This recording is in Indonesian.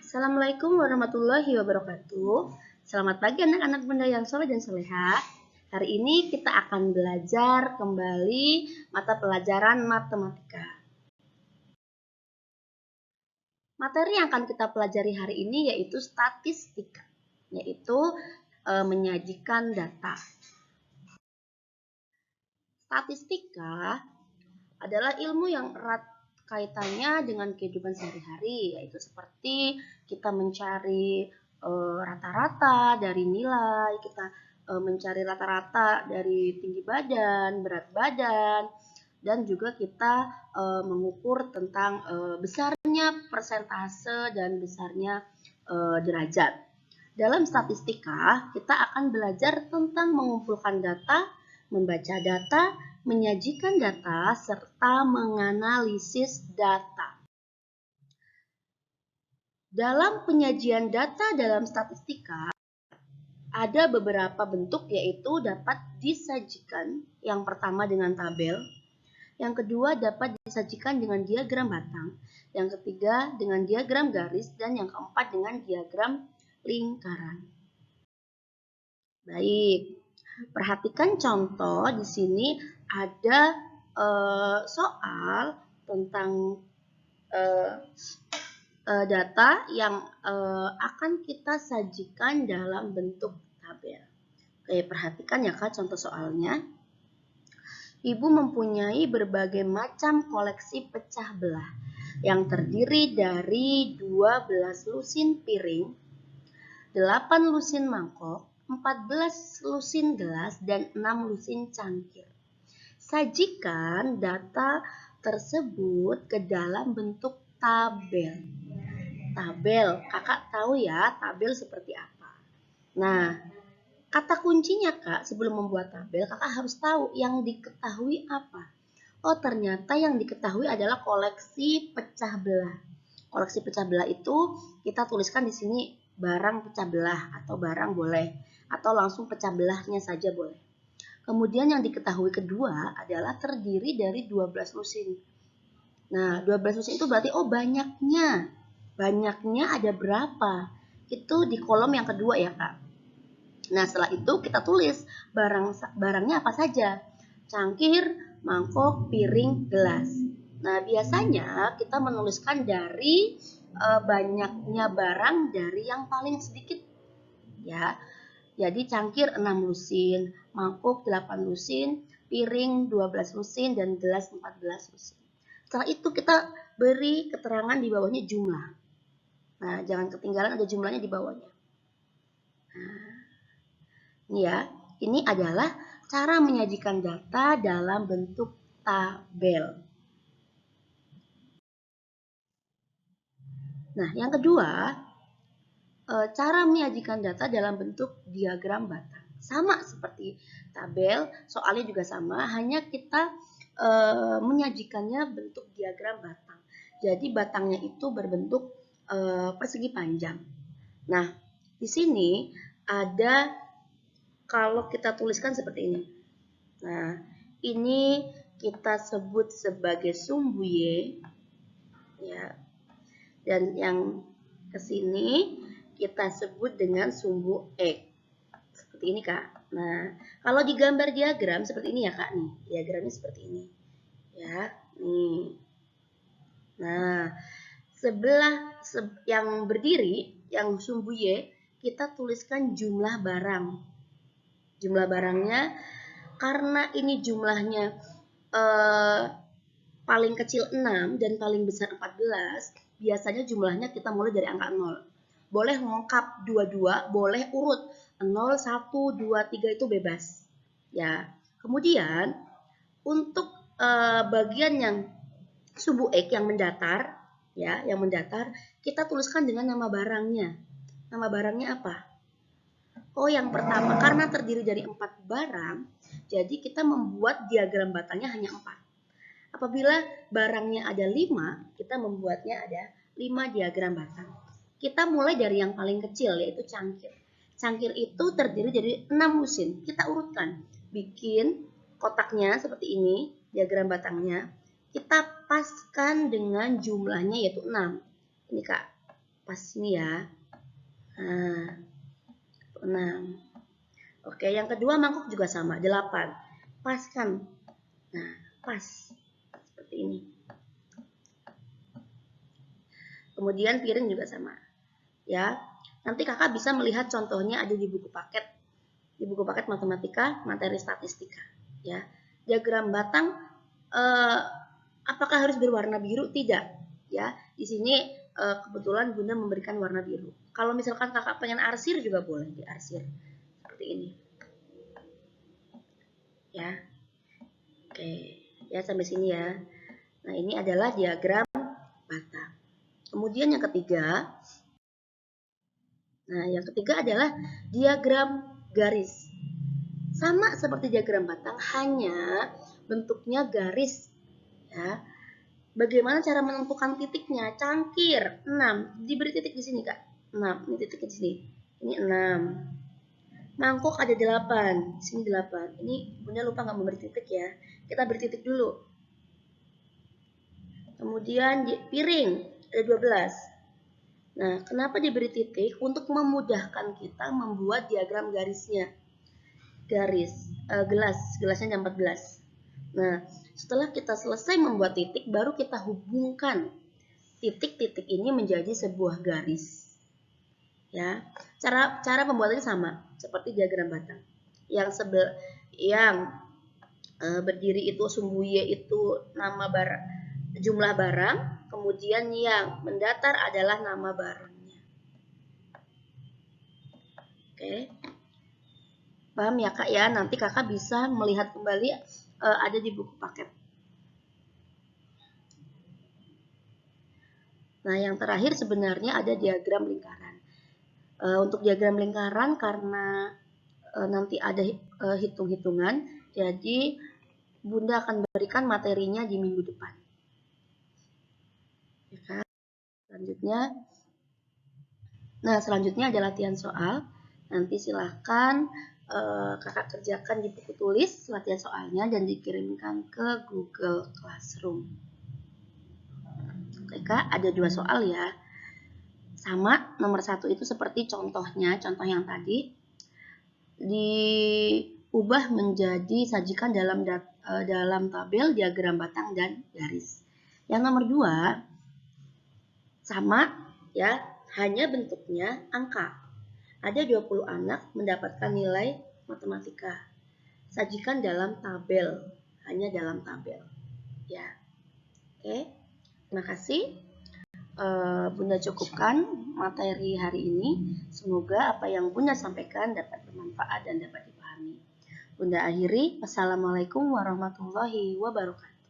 Assalamualaikum warahmatullahi wabarakatuh. Selamat pagi anak-anak bunda yang soleh dan soleha. Hari ini kita akan belajar kembali mata pelajaran matematika. Materi yang akan kita pelajari hari ini yaitu statistika, yaitu menyajikan data. Statistika adalah ilmu yang erat kaitannya dengan kehidupan sehari-hari, yaitu seperti kita mencari rata-rata dari nilai, kita mencari rata-rata dari tinggi badan, berat badan, dan juga kita mengukur tentang besarnya persentase dan besarnya derajat. Dalam statistika, kita akan belajar tentang mengumpulkan data, membaca data, menyajikan data, serta menganalisis data. Dalam penyajian data dalam statistika, ada beberapa bentuk yaitu dapat disajikan. Yang pertama dengan tabel, yang kedua dapat disajikan dengan diagram batang, yang ketiga dengan diagram garis, dan yang keempat dengan diagram lingkaran. Baik, perhatikan contoh di sini ada soal tentang data yang akan kita sajikan dalam bentuk tabel. Oke, perhatikan ya Kak contoh soalnya. Ibu mempunyai berbagai macam koleksi pecah belah yang terdiri dari 12 lusin piring, 8 lusin mangkok, 14 lusin gelas, dan 6 lusin cangkir. Sajikan data tersebut ke dalam bentuk tabel. Tabel, kakak tahu ya tabel seperti apa. Nah, kata kuncinya Kak, sebelum membuat tabel, kakak harus tahu yang diketahui apa. Oh, ternyata yang diketahui adalah koleksi pecah belah. Koleksi pecah belah itu kita tuliskan di sini barang pecah belah atau barang boleh, atau langsung pecah belahnya saja boleh. Kemudian yang diketahui kedua adalah terdiri dari 12 lusin. Nah, 12 lusin itu berarti oh banyaknya. Banyaknya ada berapa? Itu di kolom yang kedua ya, Kak. Nah, setelah itu kita tulis barangnya apa saja. Cangkir, mangkok, piring, gelas. Nah, biasanya kita menuliskan dari banyaknya barang dari yang paling sedikit. Ya. Jadi cangkir 6 lusin, mangkuk 8 lusin, piring 12 lusin, dan gelas 14 lusin. Setelah itu kita beri keterangan di bawahnya jumlah. Nah, jangan ketinggalan ada jumlahnya di bawahnya. Nah, ini ya, ini adalah cara menyajikan data dalam bentuk tabel. Nah, yang kedua, cara menyajikan data dalam bentuk diagram batang. Sama seperti tabel, soalnya juga sama, hanya kita menyajikannya bentuk diagram batang. Jadi batangnya itu berbentuk persegi panjang. Nah, di sini ada kalau kita tuliskan seperti ini. Nah, ini kita sebut sebagai sumbu Y, ya. Dan yang ke sini kita sebut dengan sumbu X. Seperti ini, Kak. Nah, kalau digambar diagram seperti ini ya, Kak, nih. Diagramnya seperti ini. Ya, nih. Nah, sebelah yang berdiri, yang sumbu Y, kita tuliskan jumlah barang. Jumlah barangnya, karena ini jumlahnya paling kecil 6 dan paling besar 14, biasanya jumlahnya kita mulai dari angka 0. Boleh lengkap 22, boleh urut 0, 1, 2, 3 itu bebas. Ya. Kemudian untuk bagian yang sumbu X yang mendatar, ya, yang mendatar, kita tuliskan dengan nama barangnya. Nama barangnya apa? Oh, yang pertama, karena terdiri dari 4 barang, jadi kita membuat diagram batangnya hanya 4. Apabila barangnya ada 5, kita membuatnya ada 5 diagram batang. Kita mulai dari yang paling kecil, yaitu cangkir. Cangkir itu terdiri dari 6 lusin. Kita urutkan. Bikin kotaknya seperti ini, diagram batangnya. Kita paskan dengan jumlahnya yaitu 6. Ini Kak, pas ini ya. Nah, 6. Oke, yang kedua mangkok juga sama, 8. Pas kan? Nah, pas. Seperti ini. Kemudian piring juga sama. Ya. Nanti Kakak bisa melihat contohnya ada di buku paket. Di buku paket matematika, materi statistika, ya. Diagram batang apakah harus berwarna biru? Tidak, ya. Di sini kebetulan Bunda memberikan warna biru. Kalau misalkan Kakak pengen arsir juga boleh diarsir. Seperti ini. Ya. Oke, ya sampai sini ya. Nah, ini adalah diagram batang. Kemudian yang ketiga, adalah diagram garis. Sama seperti diagram batang, hanya bentuknya garis. Ya. Bagaimana cara menentukan titiknya? Cangkir 6, diberi titik di sini Kak. 6, ini titik di sini. Ini 6. Mangkok ada 8, di sini 8. Ini Bunda lupa nggak memberi titik ya. Kita beri titik dulu. Kemudian piring ada 12. Nah, kenapa diberi titik? Untuk memudahkan kita membuat diagram garisnya. Gelasnya 14. Nah, setelah kita selesai membuat titik, baru kita hubungkan titik-titik ini menjadi sebuah garis. Ya, cara pembuatannya sama seperti diagram batang. Yang berdiri itu sumbu Y itu nama jumlah barang, kemudian yang mendatar adalah nama barangnya. Oke. Paham ya Kak ya? Nanti Kakak bisa melihat kembali ada di buku paket. Nah, yang terakhir sebenarnya ada diagram lingkaran. Untuk diagram lingkaran karena nanti ada hitung-hitungan, jadi Bunda akan berikan materinya di minggu depan. Ya kan? Selanjutnya ada latihan soal. Nanti silahkan Kakak kerjakan di buku tulis latihan soalnya dan dikirimkan ke Google Classroom. Oke Kak, ada 2 soal ya. Sama, nomor 1 itu seperti contohnya, contoh yang tadi. Diubah menjadi sajikan dalam tabel diagram batang dan garis. Yang nomor 2 sama ya, hanya bentuknya angka. Ada 20 anak mendapatkan nilai matematika. Sajikan dalam tabel, hanya dalam tabel. Ya. Oke. Terima kasih. Bunda cukupkan materi hari ini. Semoga apa yang Bunda sampaikan dapat bermanfaat dan dapat dipahami. Bunda akhiri. Wassalamualaikum warahmatullahi wabarakatuh.